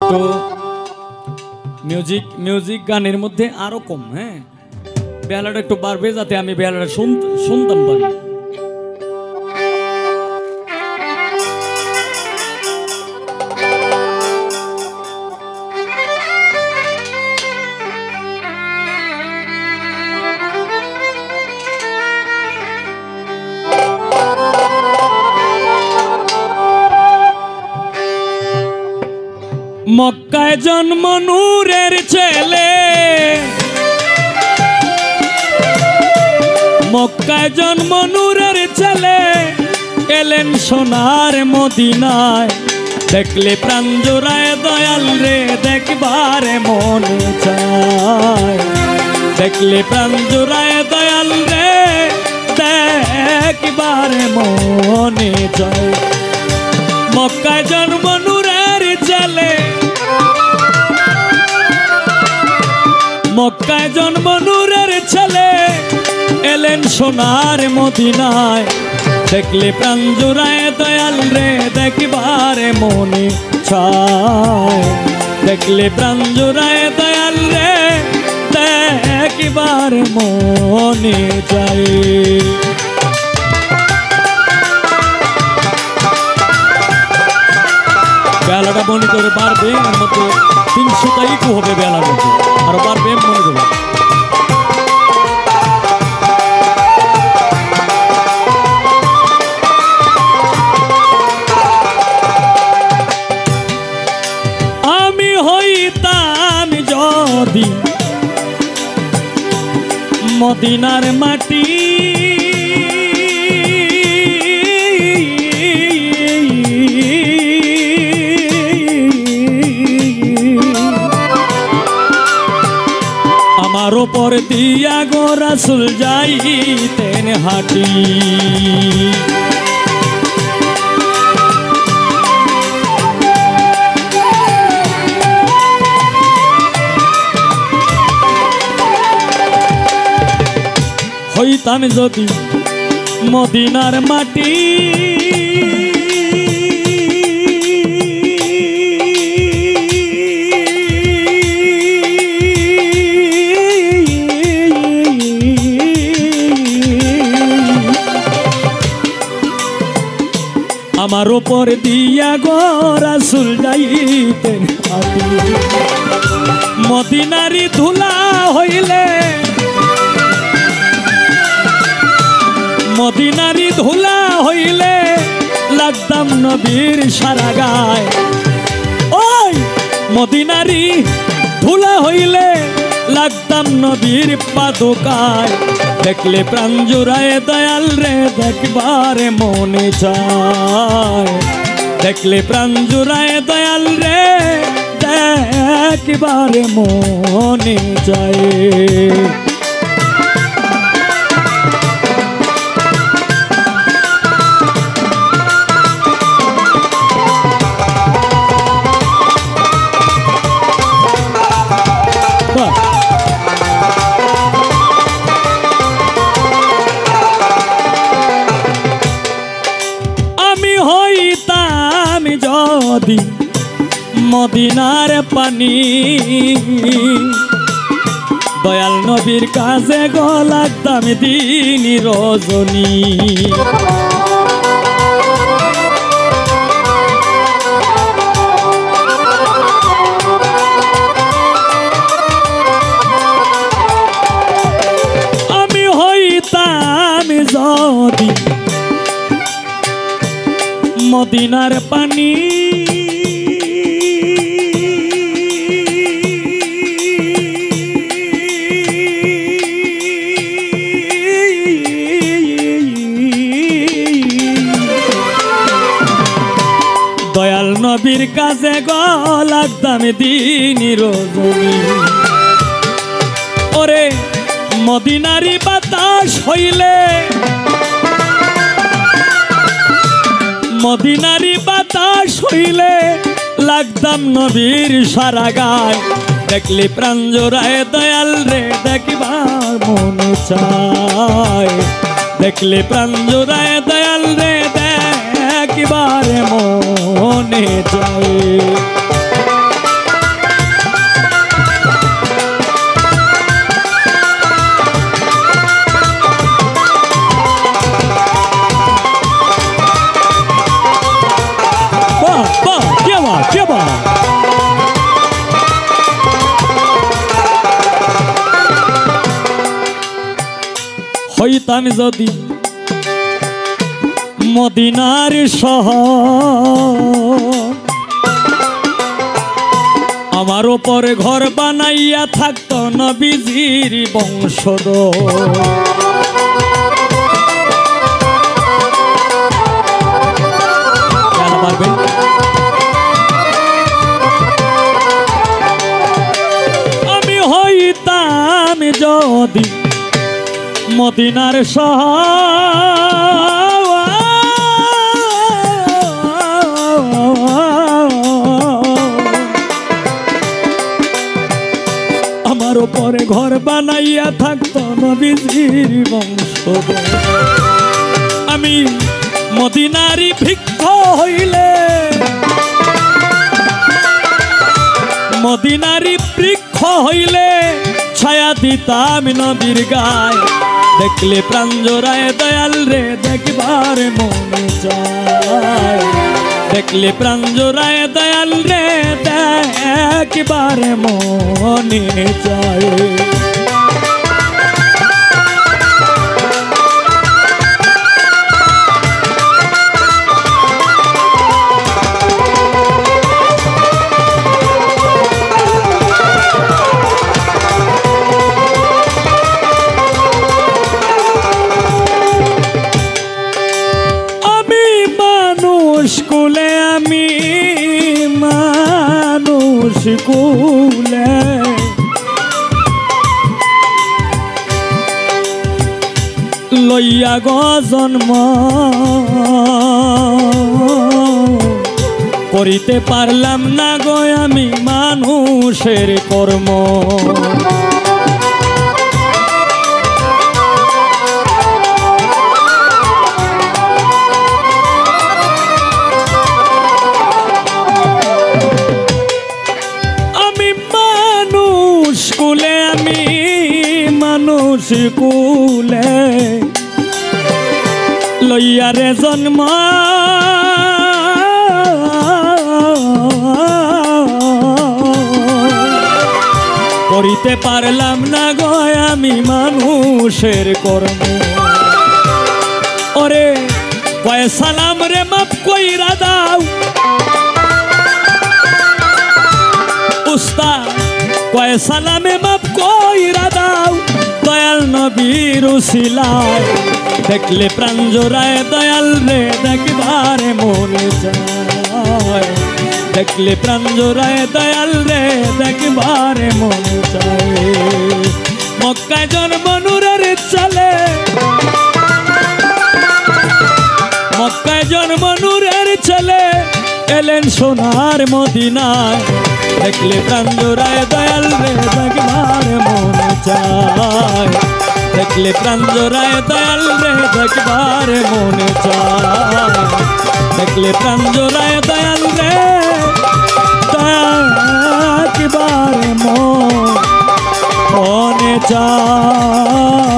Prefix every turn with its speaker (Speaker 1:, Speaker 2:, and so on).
Speaker 1: একটু মিউজিক গানের মধ্যে আরো কম, হ্যাঁ বেলাটা একটু বাড়বে যাতে আমি বেলাটা শুনতাম পারি। মক্কায় জন্ম নূরের ছেলে, মক্কায় জন্ম নূরের ছেলে, এলেন সোনার মদিনায়। দেখলে প্রাণ জোড়ায় দয়াল রে, দেখবারে মনে চায়। দেখলে প্রাণ জোড়ায় দয়াল রে, দেখবারে মনে চায়। মক্কায় জন্ম নূরের ছেলে, মক্কায় জন্ম নূরের ছেলে, এলেন সোনার মদিনায়। দেখলে প্রাণ জোড়ায় দয়াল রে, দেখবারে মনে চায়। দেখলে প্রাণ জোড়ায় দয়াল রে, দেখবারে মনে চায়। বেলাটা মনে করে পারবে, এর মধ্যে 300টাই একটু হবে বেলার মধ্যে, আরো পারবে মনে করে। আমি হইতাম যদি মদিনার মাটি, আমার উপর দিয়া গো রাসূল যাইতেন হাঁটি। হইতাম যদি মদিনার মাটি, আমার উপর দিয়া গো রাসূল যাইতেন হাঁটি। মদিনারি ধুলা হইলে, মদিনারি ধুলা হইলে, লাগতাম নবীর সারা গায়। ওই মদিনারি ধুলা হইলে, লাগতাম নবীর পাদুকায়। দেখলে প্রাণ জোড়ায় দয়াল রে, দেখবারে মনে চায়। দেখলে প্রাণ জোড়ায় দয়াল রে, দেখবারে মনে চায়। আমি হইতাম যদি মদিনার পানি, দয়াল নবীর কাছে গো লাগতাম দিন রজনী। আমি হইতাম যদি মদিনার পানি, দয়াল নবীর কাছে গো লাগতাম দিন রজনী। ওরে মদিনারি বাতাস হইলে, মদিনারি বাতাস হইলে, লাগতাম নবীর সারা গায়। দেখলে প্রাণ জোড়ায় দয়াল রে, দেখবার মনে চায়। দেখলে প্রাণ জোড়ায় দয়াল রে, দেখবারে মনে চায়। শুনতাম যদি মদিনার শহর, আমার ওপরে ঘর বানাইয়া থাকতো নবীজির বংশধর। আমি হইতাম যদি মদিনার শহর, আমার ওপরে ঘর বানাইয়া থাকতো নবীজির বংশধর। আমি মদিনারি ভিক্ষ হইলে, মদিনারি বৃক্ষ হইলে ছায়া দিতাম নবীর গায়। দেখলে প্রাণ জোড়ায় দয়াল রে দেখবার মনে চায়, দেখলে প্রাণ জোড়ায় দয়াল রে দেখবার মনে চায়। কুলে আমি মানুষ কুলে, লইয়া গো জন্ম করিতে পারলাম না গো আমি মানুষের কর্ম। কুলে লইয়া রে জন্ম করিতে পারলাম না গো আমি মানুষের কর্ম। ওরে কয় সালাম রে মাপ কইরা দাও উস্তাদ, কয় সালামে মাপ কইরা দাও দয়াল নবীর উসিলায়। দেখলে প্রাণ জোড়ায় দয়াল রে দেখবার মনে চায়, দেখলে প্রাণ জোড়ায় দয়াল রে দেখবার মনে চায়। মক্কায় জন্ম নূরের চলে, মক্কায় জন্ম নূরের ছেলে এলেন সোনার মদিনায়। দেখলে প্রাণ জোড়ায় দয়াল রে দেখবার মনে চায়, দেখলে প্রাণ জোড়ায় দয়াল রে দেখবার মনে চায়, দেখলে প্রাণ জোড়ায় দয়াল রে দেখবার মনে চায়।